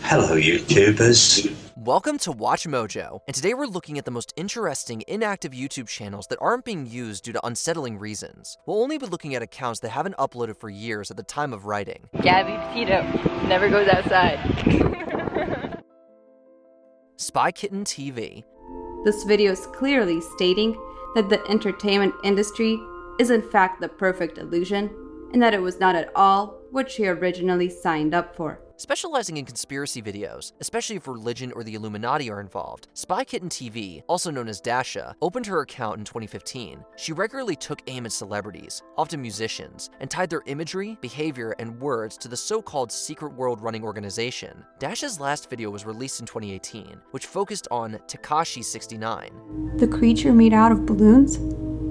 Hello, YouTubers. Welcome to WatchMojo, and today we're looking at the most interesting inactive YouTube channels that aren't being used due to unsettling reasons. We'll only be looking at accounts that haven't uploaded for years at the time of writing. Gabby Petito never goes outside. Spy Kitten TV. This video is clearly stating that the entertainment industry is in fact the perfect illusion, and that it was not at all what she originally signed up for. Specializing in conspiracy videos, especially if religion or the Illuminati are involved, Spy Kitten TV, also known as Dasha, opened her account in 2015. She regularly took aim at celebrities, often musicians, and tied their imagery, behavior, and words to the so-called secret world running organization. Dasha's last video was released in 2018, which focused on Tekashi 69. The creature made out of balloons,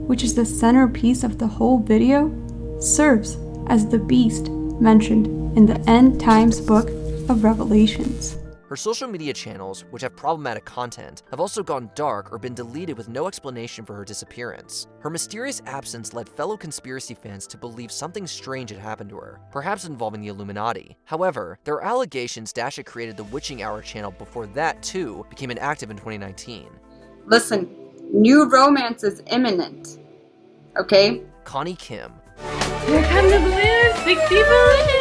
which is the centerpiece of the whole video, serves as the beast mentioned in the End Times book of Revelations. Her social media channels, which have problematic content, have also gone dark or been deleted with no explanation for her disappearance. Her mysterious absence led fellow conspiracy fans to believe something strange had happened to her, perhaps involving the Illuminati. However, there are allegations Dasha created the Witching Hour channel before that, too, became inactive in 2019. Listen, new romance is imminent, okay? Connie Kim. Here come the balloons, 60 balloons!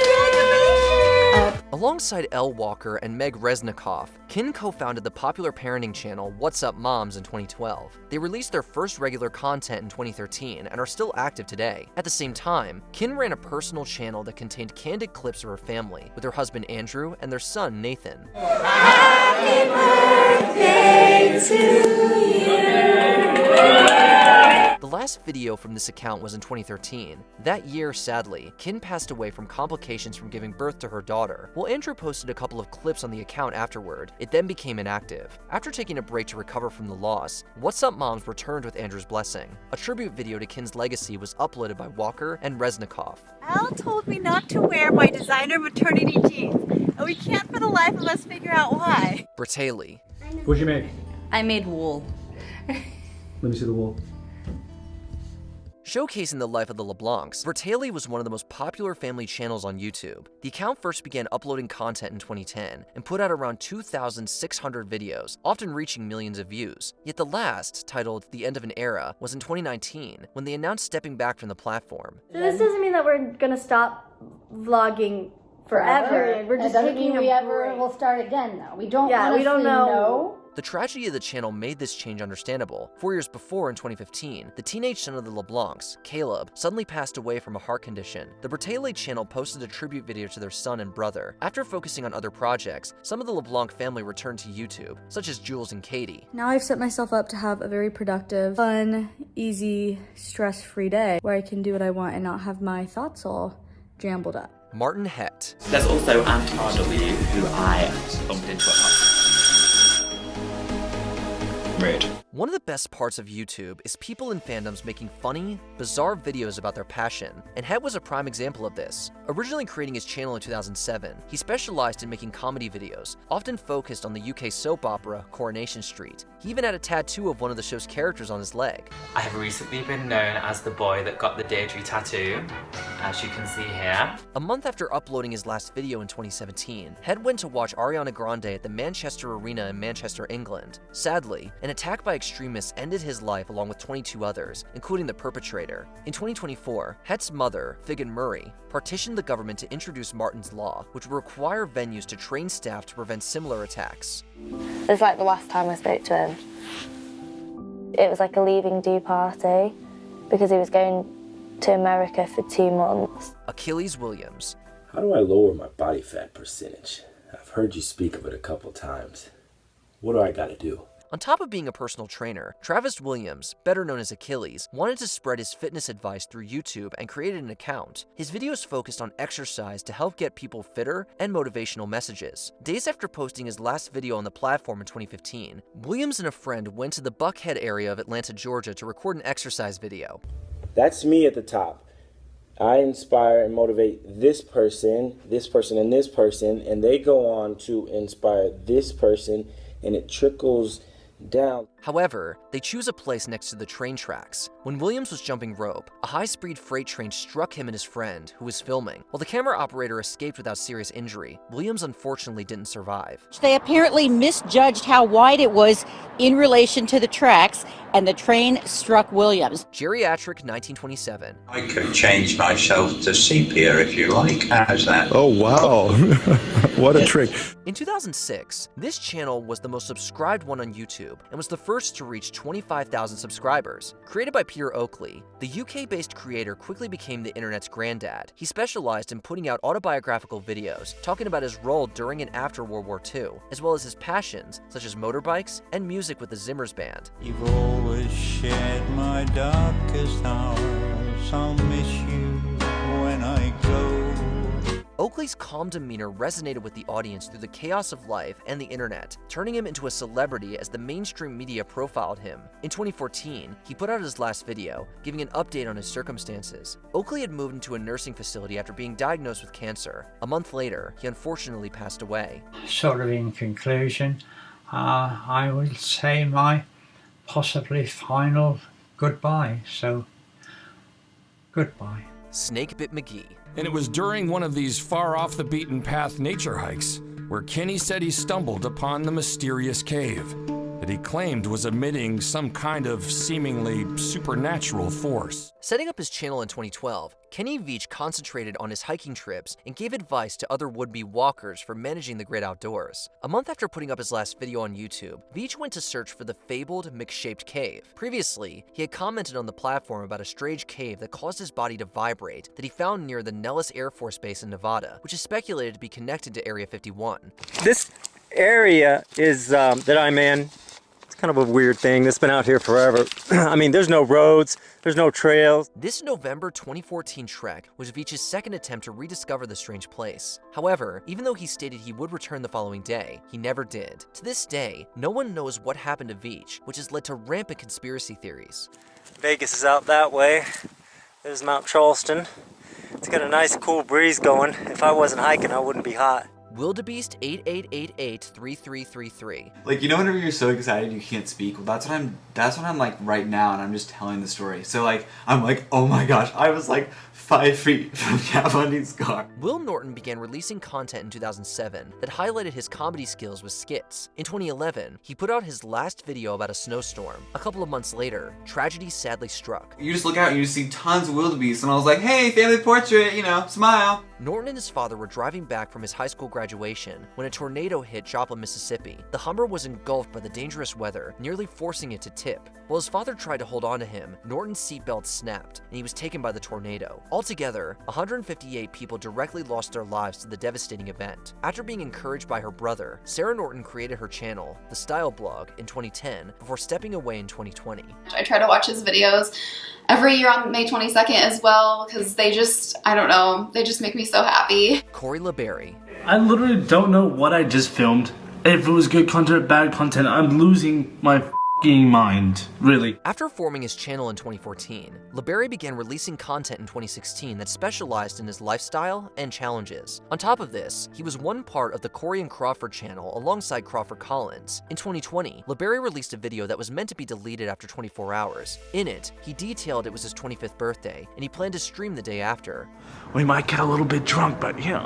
Alongside Elle Walker and Meg Resnikoff, Kin co-founded the popular parenting channel What's Up Moms in 2012. They released their first regular content in 2013 and are still active today. At the same time, Kin ran a personal channel that contained candid clips of her family with her husband Andrew and their son Nathan. Happy birthday to you. The last video from this account was in 2013. That year, sadly, Kin passed away from complications from giving birth to her daughter. While Andrew posted a couple of clips on the account afterward, it then became inactive. After taking a break to recover from the loss, What's Up Moms returned with Andrew's blessing. A tribute video to Kin's legacy was uploaded by Walker and Resnikoff. Al told me not to wear my designer maternity jeans, and we can't for the life of us figure out why. Bertaley. What'd you make? I made wool. Let me see the wool. Showcasing the life of the LeBlancs, Bertaley was one of the most popular family channels on YouTube. The account first began uploading content in 2010 and put out around 2,600 videos, often reaching millions of views. Yet the last, titled The End of an Era, was in 2019 when they announced stepping back from the platform. So this doesn't mean that we're gonna stop vlogging forever. We're just taking a break. We'll start again though. We don't know. The tragedy of the channel made this change understandable. 4 years before, in 2015, the teenage son of the LeBlancs, Caleb, suddenly passed away from a heart condition. The Bertaley channel posted a tribute video to their son and brother. After focusing on other projects, some of the LeBlanc family returned to YouTube, such as Jules and Katie. Now I've set myself up to have a very productive, fun, easy, stress-free day where I can do what I want and not have my thoughts all jumbled up. Martyn Hett. There's also RW, who I bumped into at Rude. One of the best parts of YouTube is people in fandoms making funny, bizarre videos about their passion, and Hett was a prime example of this. Originally creating his channel in 2007, he specialized in making comedy videos, often focused on the UK soap opera Coronation Street. He even had a tattoo of one of the show's characters on his leg. I have recently been known as the boy that got the Deirdre tattoo, as you can see here. A month after uploading his last video in 2017, Hett went to watch Ariana Grande at the Manchester Arena in Manchester, England. Sadly, an attack by extremists ended his life along with 22 others, including the perpetrator. In 2024, Hett's mother, Figan Murray, petitioned the government to introduce Martyn's Law, which would require venues to train staff to prevent similar attacks. It's like the last time I spoke to him. It was like a leaving do party because he was going to America for 2 months. Achilles Williams. How do I lower my body fat percentage? I've heard you speak of it a couple times. What do I gotta do? On top of being a personal trainer, Travis Williams, better known as Achilles, wanted to spread his fitness advice through YouTube and created an account. His videos focused on exercise to help get people fitter and motivational messages. Days after posting his last video on the platform in 2015, Williams and a friend went to the Buckhead area of Atlanta, Georgia to record an exercise video. That's me at the top. I inspire and motivate this person, and this person, and they go on to inspire this person, and it trickles down. However, they choose a place next to the train tracks. When Williams was jumping rope, a high-speed freight train struck him and his friend, who was filming. While the camera operator escaped without serious injury, Williams unfortunately didn't survive. They apparently misjudged how wide it was in relation to the tracks, and the train struck Williams. Geriatric 1927. I could change myself to sepia if you like. How's that? Oh, wow. What a trick. In 2006, this channel was the most subscribed one on YouTube and was the first to reach 25,000 subscribers. Created by Peter Oakley, the UK-based creator quickly became the internet's granddad. He specialized in putting out autobiographical videos, talking about his role during and after World War II, as well as his passions, such as motorbikes and music with the Zimmers Band. You've always shared my darkest hours. I'll miss you when I go. Oakley's calm demeanor resonated with the audience through the chaos of life and the internet, turning him into a celebrity as the mainstream media profiled him. In 2014, he put out his last video, giving an update on his circumstances. Oakley had moved into a nursing facility after being diagnosed with cancer. A month later, he unfortunately passed away. Sort of in conclusion, I would say my possibly final goodbye, so goodbye. Snakebit McGee. And it was during one of these far off the beaten path nature hikes where Kenny said he stumbled upon the mysterious cave that he claimed was emitting some kind of seemingly supernatural force. Setting up his channel in 2012, Kenny Veach concentrated on his hiking trips and gave advice to other would-be walkers for managing the great outdoors. A month after putting up his last video on YouTube, Veach went to search for the fabled Mc-shaped cave. Previously, he had commented on the platform about a strange cave that caused his body to vibrate that he found near the Nellis Air Force Base in Nevada, which is speculated to be connected to Area 51. This area is that I'm in. It's kind of a weird thing that's been out here forever. I mean, there's no roads, there's no trails. This November 2014 trek was Veach's second attempt to rediscover the strange place. However, even though he stated he would return the following day, he never did. To this day, no one knows what happened to Veach, which has led to rampant conspiracy theories. Vegas is out that way. There's Mount Charleston. It's got a nice cool breeze going. If I wasn't hiking, I wouldn't be hot. Wildebeest 8888-3333. Like, you know, whenever you're so excited you can't speak, well, that's what I'm like right now, and I'm just telling the story. So like, I'm like, oh my gosh, I was like 5 feet from Kat Bundy's car. Will Norton began releasing content in 2007 that highlighted his comedy skills with skits. In 2011, he put out his last video about a snowstorm. A couple of months later, tragedy sadly struck. You just look out and you just see tons of wildebeest, and I was like, hey, family portrait, you know, smile. Norton and his father were driving back from his high school graduation when a tornado hit Joplin, Mississippi. The Hummer was engulfed by the dangerous weather, nearly forcing it to tip. While his father tried to hold on to him, Norton's seatbelt snapped, and he was taken by the tornado. Altogether, 158 people directly lost their lives to the devastating event. After being encouraged by her brother, Sarah Norton created her channel, The Style Blog, in 2010 before stepping away in 2020. I try to watch his videos every year on May 22nd as well, because they just, I don't know, they just make me so happy. Corey LeBarry. I literally don't know what I just filmed. If it was good content or bad content, I'm losing my mind, really. After forming his channel in 2014, LeBarry began releasing content in 2016 that specialized in his lifestyle and challenges. On top of this, he was one part of the Corey and Crawford channel alongside Crawford Collins. In 2020, LeBarry released a video that was meant to be deleted after 24 hours. In it, he detailed it was his 25th birthday, and he planned to stream the day after. We might get a little bit drunk, but you know,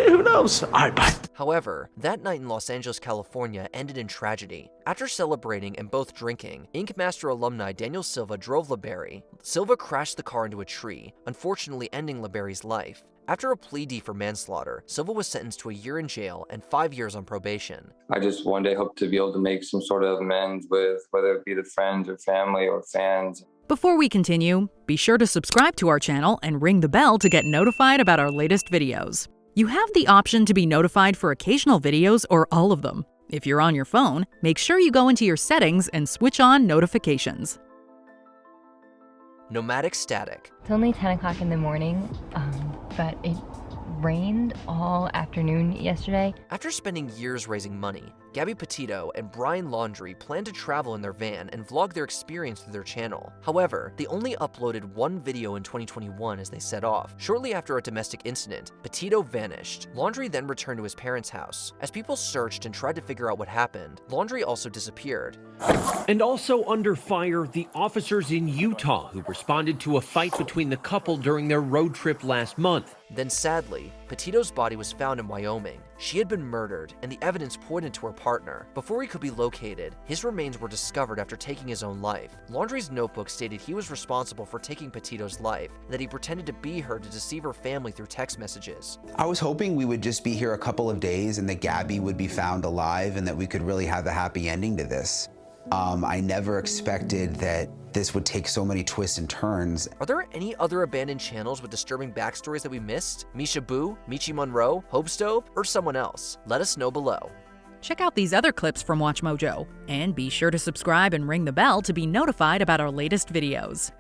who knows? Alright, bye. However, that night in Los Angeles, California ended in tragedy. After celebrating and both drinking, Ink Master alumni Daniel Silva drove LeBarry. Silva crashed the car into a tree, unfortunately ending LeBarry's life. After a plea deed for manslaughter, Silva was sentenced to a year in jail and 5 years on probation. I just one day hope to be able to make some sort of amends with whether it be the friends or family or fans. Before we continue, be sure to subscribe to our channel and ring the bell to get notified about our latest videos. You have the option to be notified for occasional videos or all of them. If you're on your phone, make sure you go into your settings and switch on notifications. Nomadic Static. It's only 10 o'clock in the morning, but it rained all afternoon yesterday. After spending years raising money, Gabby Petito and Brian Laundrie planned to travel in their van and vlog their experience through their channel. However, they only uploaded one video in 2021 as they set off. Shortly after a domestic incident, Petito vanished. Laundrie then returned to his parents' house. As people searched and tried to figure out what happened, Laundrie also disappeared. And also under fire, the officers in Utah who responded to a fight between the couple during their road trip last month. Then sadly, Petito's body was found in Wyoming. She had been murdered, and the evidence pointed to her partner. Before he could be located, his remains were discovered after taking his own life. Laundrie's notebook stated he was responsible for taking Petito's life, and that he pretended to be her to deceive her family through text messages. I was hoping we would just be here a couple of days and that Gabby would be found alive and that we could really have a happy ending to this. I never expected that this would take so many twists and turns. Are there any other abandoned channels with disturbing backstories that we missed? Meesha Booh, MeechyMonroe, Hobestobe, or someone else? Let us know below. Check out these other clips from WatchMojo, and be sure to subscribe and ring the bell to be notified about our latest videos.